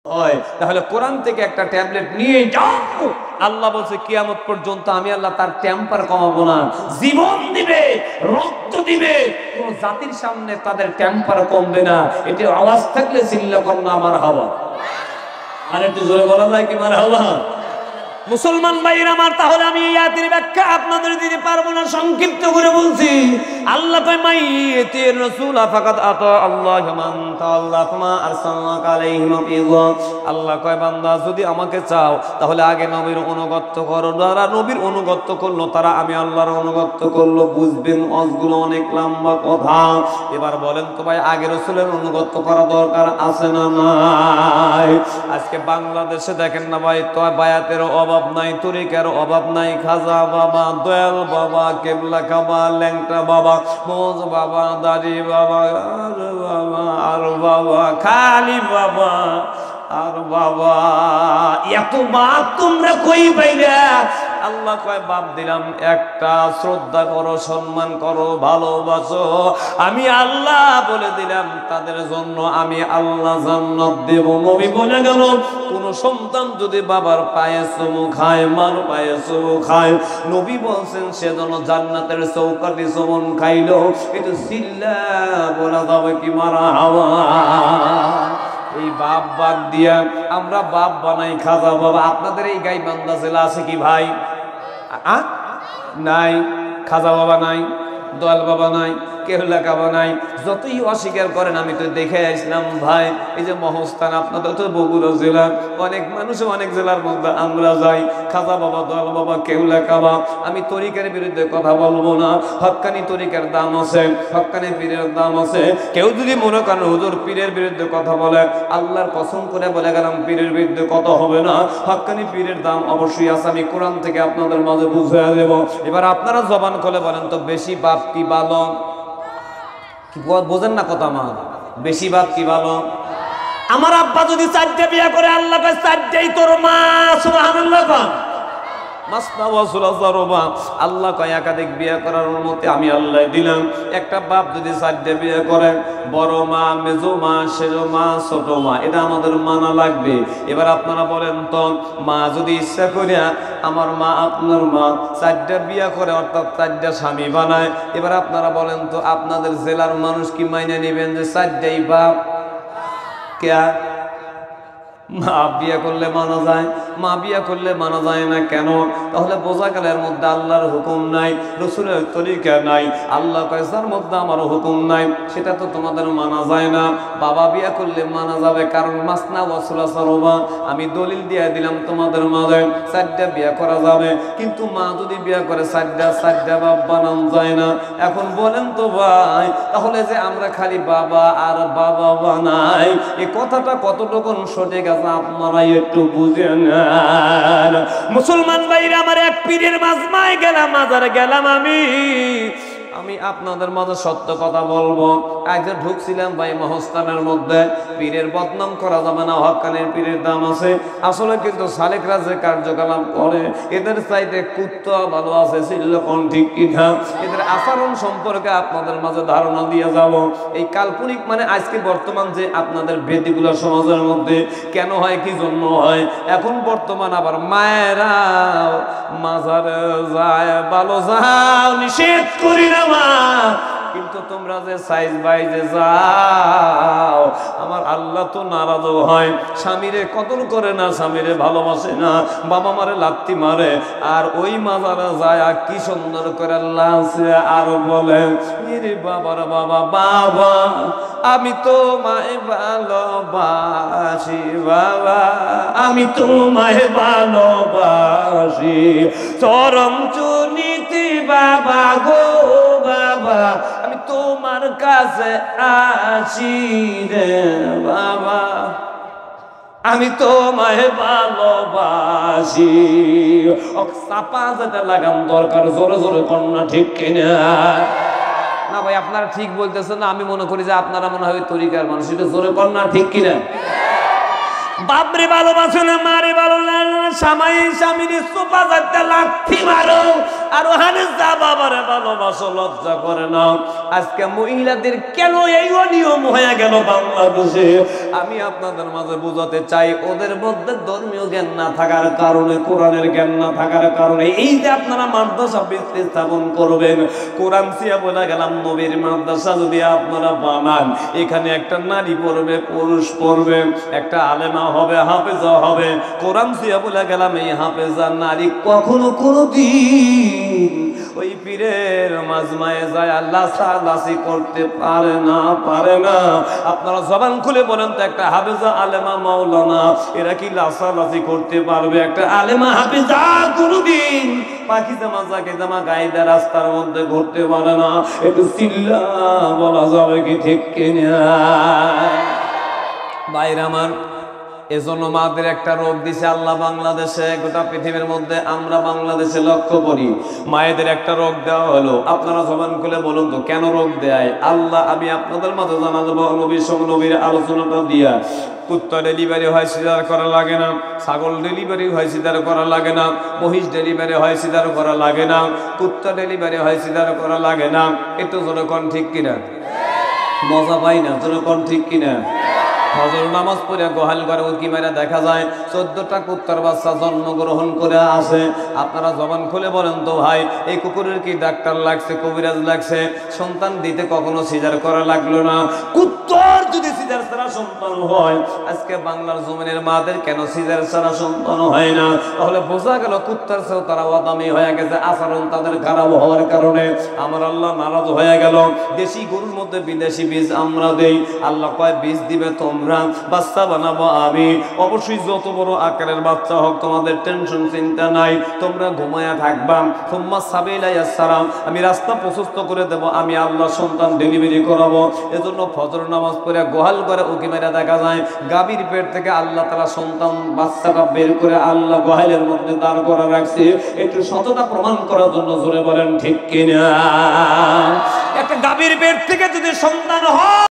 হয়, তাহলে কোরআন থেকে একটা ট্যাবলেট নিয়ে যাও। আল্লাহ বলছে কিয়ামত পর্যন্ত আমি আল্লাহ তার টেম্পার কমাবো না, জীবন দিবে, রক্ত দিবে, কোন জাতির সামনে তাদের টেম্পার কমবে না। এটি আওয়াজ থাকলে চিল্লা কর না আমার হাওয়া। আর একটু জোরে বলা যায় কি মার হাওয়া? মুসলমান ভাইরা আমার, তাহলে আমি এই আয়াতের ব্যাখ্যা আপনাদের দিতে পারবো না, সংক্ষিপ্ত করে বলছি। আল্লাহ কয় মাইয়াতির রাসূল ফাকাদ আতা আল্লাহ মান তাআল্লা ফামা আরসালনাকা আলাইহিম হাফিযা। আল্লাহ কয় বান্দা যদি আমাকে চাও তাহলে আগে নবীর অনুগত করো, যারা নবীর অনুগত করলো তারা আমি আল্লাহর অনুগত করলো। বুঝবেন অজগুলো অনেক লম্বা কথা। এবার বলেন তো ভাই, আগে রাসূলের অনুগত করা দরকার আছে না নাই? আজকে বাংলাদেশে দেখেন না ভাই, তো বায়াতের অভাব নাই, তরিকার অভাব নাই। খাজা বাবা, দয়াল বাবা, কেবলা বাবা, ল্যাংটা বাবা, মোজ বাবা, দাড়ি বাবা, আর বাবা, খালি বাবা, আর বাবা, এত বাপ তোমরা কই পাইরা? আল্লাহ কয় বাপ দিলাম একটা, শ্রদ্ধা করো, সম্মান করো, ভালোবাসো। আমি আল্লাহ বলে দিলাম তাদের জন্য আমি আল্লাহ জান্নাত দেব। নবী বলে গেল কোন সন্তান যদি বাবার পায়ে চুমু খায়, মার পায়ে চুমু খায়, নবী বলছেন সে যেন জান্নাতের চৌকাঠি চুমন খাইলো। এটা সিল্লা বলা যাবে কি মারা হাওয়া? এই বাপ বাদ দিয়া আমরা বাপ বানাই খাজা বাবা। আপনাদের এই গাইবান্ধা জেলা আছে কি ভাই? নাই। খাজা বাবা নাই, দয়াল বাবা নাই, কেবলা বাবা নাই। যতই অস্বীকার করেন, আমি তো দেখে আসলাম ভাই, এই যে মহস্থান আপনাদের তো বগুড়া জেলার, অনেক মানুষ অনেক জেলার মধ্যে আমরা যাই। খাজা বাবা, দয়াল বাবা, কেবলা কাবা। আমি তরিকার বিরুদ্ধে কথা বলবো না, হক্কানি তরিকার দাম আছে, হক্কানি পীরের দাম আছে। কেউ যদি মনে করেন হুজুর পীরের বিরুদ্ধে কথা বলে, আল্লাহর কসম করে বলে গেলাম পীরের বিরুদ্ধে কথা হবে না। হক্কানি পীরের দাম অবশ্যই আছে, আমি কোরআন থেকে আপনাদের মাঝে বুঝিয়ে দেব। এবার আপনারা জবান খুলে বলেন তো, বেশি বাপ কি ভালো? বোঝেন না কথা আমার? বেশি বাপ কি ভালো? আমার আব্বা যদি 4টা বিয়ে করে, আল্লাহ কয় 4টাই তোর মা। সুবহানাল্লাহ। আল্লাহ কয় একাধিক বিয়ে করার অনুমতি আমি আল্লাহ দিলাম। একটা বাপ যদি 4টা বিয়ে করে, বড় মা, মেজো মা, সেজো মা, ছোট মা, এটা আমাদের মানা লাগবে। এবার আপনারা বলেন তো, মা যদি ইচ্ছা করিয়া, আমার মা আপনার মা 4টা বিয়ে করে, অর্থাৎ 4টা স্বামী বানায়, এবার আপনারা বলেন তো আপনাদের জেলার মানুষ কি মাইনে নেবেন যে 4টাই বাপ? কে? মা বিয়ে করলে মানা যায়, মা বিয়ে করলে মানা যায় না কেন? তাহলে বোঝা গেল এর মধ্যে আল্লাহর হুকুম নাই, রসুলের তরিকা নাই। আল্লাহ কয় যার মধ্যে আমার হুকুম নাই সেটা তো তোমাদের মানা যায় না। বাবা বিয়ে করলে মানা যাবে, কারণ মাসনা ওয়া সুলাসা রুবা, আমি দলিল দিয়ে দিলাম তোমাদের মাঝে 4টা বিয়ে করা যাবে। কিন্তু মা যদি বিয়ে করে 4টা বাপ বানান যায় না। এখন বলেন তো ভাই, তাহলে যে আমরা খালি বাবা আর বাবা বানাই, এই কথাটা কতটুকু সঠিক আপনারা একটু বুঝেন। মুসলমান ভাইরা আমার, এক পীরের মাজমায় গেলাম, মাজারে গেলাম। আমি আপনাদের মাঝে সত্য কথা বলবো। একজন ঢুকছিলাম ভাই মহস্থানের মধ্যে, পীরের বদনাম করা যাবে না, হক্কানের পীরের দাম আছে। আসলে কিন্তু সালেকরা যে কার্যকলাপ করে, এদের চাইতে কুত্তা ভালো আছে, সিল্লকন ঠিক কিনা? এদের আচরণ সম্পর্কে আপনাদের মাঝে ধারণা দিয়ে যাব। এই কাল্পনিক মানে আজকে বর্তমান যে আপনাদের বেদিগুলো সমাজের মধ্যে কেন হয়, কি জন্য হয়? এখন বর্তমান আবার মায়েরা মাজারে যায়, ভালো যাও, নিষেধ করি না মা, কিন্তু তোমরা যে সাইজ বাইজে যাও, আমার আল্লাহ তো নারাজ হয়। স্বামীরে কদর করে না, স্বামীরে ভালোবাসে না, বাবা মারে লাত্তি মারে, আর ওই মাজারে যায় কি সুন্দর করে আল্লাহ আর বলে, রে বাবার বাবা, বাবা আমি তোমায় ভালোবাসি, বাবা আমি তোমায় ভালোবাসি, চরম চুনিতি বাবা গো, বাবা আমি তোমার কাছে আসি রে বাবা, আমি তোমায় ভালোবাসি। চাপা যেটা লাগাম দরকার, জোরে জোরে কন্যা ঠিক কিনা? না ভাই আপনারা ঠিক বলতেছেন না, আমি মনে করি যে আপনারা মনে হয় তরিকার মানুষ, এটা জোরে কন্যা ঠিক কিনা? বাপরে ভালোবাসো না, মারে ভালো না, স্বামী স্বামীর সোপা যাতে লাথি মারো, আর ওখানে যা বাবারে ভালোবাসো, লজ্জা করে না। আজকে মহিলাদের কেন এই অনিয়ম হয়ে গেল বাংলাদেশে, আমি আপনাদের মাঝে বোঝাতে চাই ওদের মধ্যে ধর্মীয় জ্ঞান না থাকার কারণে, কোরআনের জ্ঞান না থাকার কারণে। এই যে আপনারা মাদ্রাসা স্থাপন করবেন, কোরআন সিয়া বলে গেলাম নবীর মাদ্রাসা যদি আপনারা বানান, এখানে একটা নারী পড়বে, পুরুষ পড়বে, একটা আলেমা হবে, হাফেজা হবে। কোরআন সিয়া বলে গেলাম এই হাফেজা নারী কখনো কোনোদিন ওই পীরের মাজমায়ে যায় লাসালাসি করতে পারে না, পারে না। আপনারা জবান খুলে বলেন তো, একটা হাফেজা আলেমা মাওলানা এরা কি লাসালাসি করতে পারবে? একটা আলেমা হাফেজা কোনোদিন পাখি জামা জাকে জামা গাইদা রাস্তার মধ্যে ঘুরতে পারে না। একটু চিল্লা বলা যাবে কি ঠিক কিনা? বাইরে আমার, এজন্য মাদের একটা রোগ দিছে আল্লাহ বাংলাদেশে, গোটা পৃথিবীর মধ্যে আমরা বাংলাদেশে লক্ষ্য করি মায়েদের একটা রোগ দেওয়া হলো। আপনারা জবান খুলে বলুন তো কেন রোগ দেয় আল্লাহ? আমি আপনাদের মাঝে জানা দেবো নবীর সঙ্গে নবীর আলোচনাটা দিয়া। কুত্তা ডেলিভারি হয় সিজার করা লাগে না, ছাগল ডেলিভারি হয় সিজার করা লাগে না, মহিষ ডেলিভারি হয় সিজার করা লাগে না, কুত্তা ডেলিভারি হয় সিজার করা লাগে না। একটু জনগণ ঠিক কিনা? মজা পাই না, জনগণ ঠিক কিনা? ফজর নামাজ পড়ে গোহাল ঘরে উকি মেরে দেখা যায় 14টা কুত্তার বাচ্চা জন্মগ্রহণ করে আসে। আপনারা জবান খুলে বলেন তো ভাই, এই কুকুরের কি ডাক্তার লাগছে, কবিরাজ লাগছে? সন্তান দিতে কখনো সিজার করা লাগলো না। কুত্তার যদি সিজার ছাড়া সন্তান হয়, আজকে বাংলার জমিনের মাদের কেন সিজার ছাড়া সন্তান হয় না? তাহলে বোঝা গেল কুত্তার চেয়েও তারা অদামি হয়ে গেছে, আচরণ তাদের খারাপ হওয়ার কারণে আমার আল্লাহ নারাজ হয়ে গেল। দেশি গরুর মধ্যে বিদেশি বীজ আমরা দেই, আল্লাহ কয় বীজ দিবে তোমরা, বাচ্চা বানাবো আমি। অবশ্যই যত বড় আকারের বাচ্চা হোক তোমাদের টেনশন চিন্তা নাই, তোমরা ঘুমায়া থাকবা। সুম্মা সাবিলা ইয়াসসারাম, আমি রাস্তা প্রশস্ত করে দেব, আমি আল্লাহ সন্তান ডেলিভারি করাবো। এজন্য ফজর নামাজ পড়ে গোহাল করে উকি মেরে দেখা যায় গাভীর পেট থেকে আল্লাহ তাআলা সন্তান বাচ্চাটা বের করে আল্লাহ গোহালের মধ্যে দাঁড় করা রাখছে। একটু সততা প্রমাণ করার জন্য জোরে বলেন ঠিক কিনা? একটা গাভীর পেট থেকে যদি সন্তান হয়